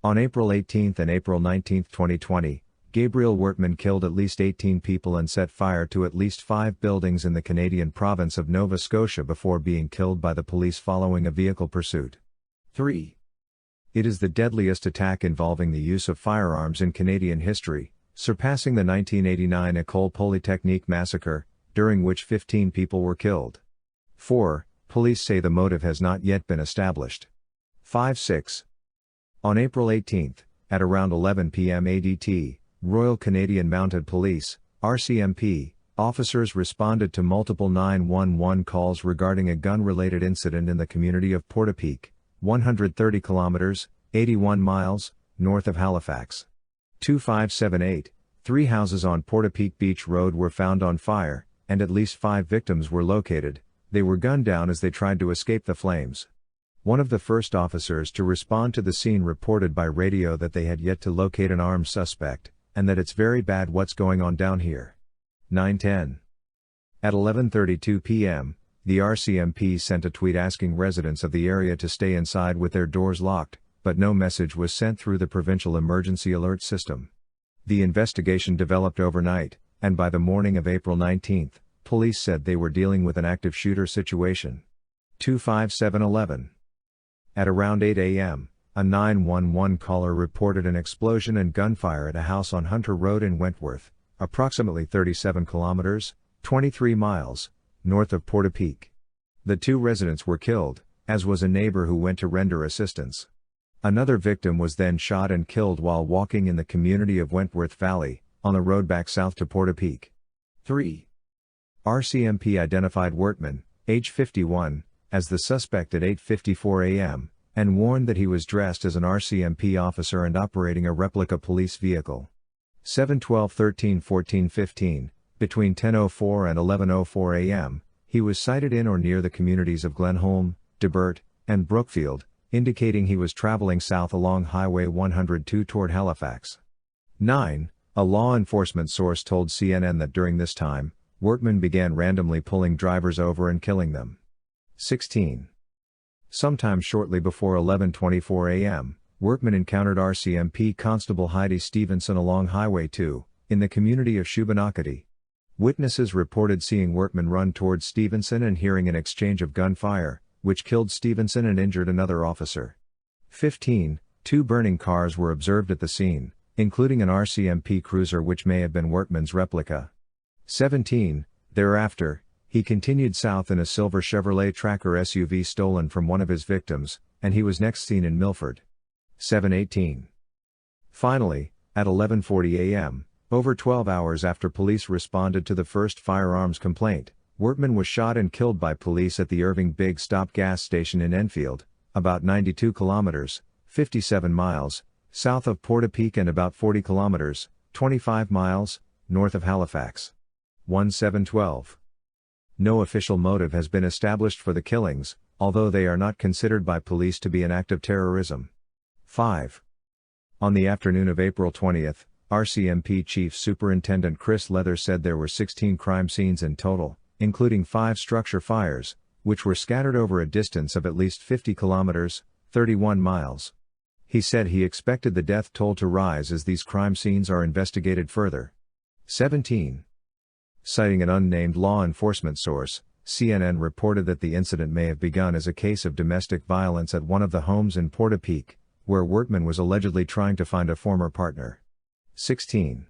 On April 18 and April 19, 2020, Gabriel Wortman killed at least 18 people and set fire to at least 5 buildings in the Canadian province of Nova Scotia before being killed by the police following a vehicle pursuit. 3. It is the deadliest attack involving the use of firearms in Canadian history, surpassing the 1989 École Polytechnique massacre, during which 15 people were killed. 4. Police say the motive has not yet been established. 5-6. On April 18, at around 11 p.m. ADT, Royal Canadian Mounted Police, RCMP, officers responded to multiple 911 calls regarding a gun-related incident in the community of Portapique, 130 kilometers, 81 miles, north of Halifax. 2578, 3 houses on Portapique Beach Road were found on fire, and at least 5 victims were located. They were gunned down as they tried to escape the flames. One of the first officers to respond to the scene reported by radio that they had yet to locate an armed suspect, and that it's very bad what's going on down here. 9:10. At 11:32 p.m., the RCMP sent a tweet asking residents of the area to stay inside with their doors locked, but no message was sent through the provincial emergency alert system. The investigation developed overnight, and by the morning of April 19, police said they were dealing with an active shooter situation. 25711. At around 8 a.m., a 911 caller reported an explosion and gunfire at a house on Hunter Road in Wentworth, approximately 37 kilometers, 23 miles, north of Portapique. The 2 residents were killed, as was a neighbor who went to render assistance. Another victim was then shot and killed while walking in the community of Wentworth Valley, on the road back south to Portapique. 3. RCMP identified Wortman, age 51, as the suspect at 8:54 a.m., and warned that he was dressed as an RCMP officer and operating a replica police vehicle. 7/12/13/14/15, between 10:04 and 11:04 a.m., he was sighted in or near the communities of Glenholm, Debert, and Brookfield, indicating he was traveling south along Highway 102 toward Halifax. 9. A law enforcement source told CNN that during this time, Wortman began randomly pulling drivers over and killing them. 16. Sometime shortly before 11:24 a.m., Wortman encountered RCMP Constable Heidi Stevenson along Highway 2, in the community of Shubenacadie. Witnesses reported seeing Wortman run towards Stevenson and hearing an exchange of gunfire, which killed Stevenson and injured another officer. 15. 2 burning cars were observed at the scene, including an RCMP cruiser which may have been Wortman's replica. 17. Thereafter, he continued south in a silver Chevrolet Tracker SUV stolen from one of his victims, and he was next seen in Milford. 7:18. Finally, at 11:40 a.m., over 12 hours after police responded to the first firearms complaint, Wortman was shot and killed by police at the Irving Big Stop gas station in Enfield, about 92 kilometers, 57 miles, south of Portapique and about 40 kilometers, 25 miles, north of Halifax. 1712. No official motive has been established for the killings, although they are not considered by police to be an act of terrorism. 5. On the afternoon of April 20, RCMP Chief Superintendent Chris Leather said there were 16 crime scenes in total, including 5 structure fires, which were scattered over a distance of at least 50 kilometers, 31 miles. He said he expected the death toll to rise as these crime scenes are investigated further. 17. Citing an unnamed law enforcement source, CNN reported that the incident may have begun as a case of domestic violence at one of the homes in Portapique, where Wortman was allegedly trying to find a former partner. 16.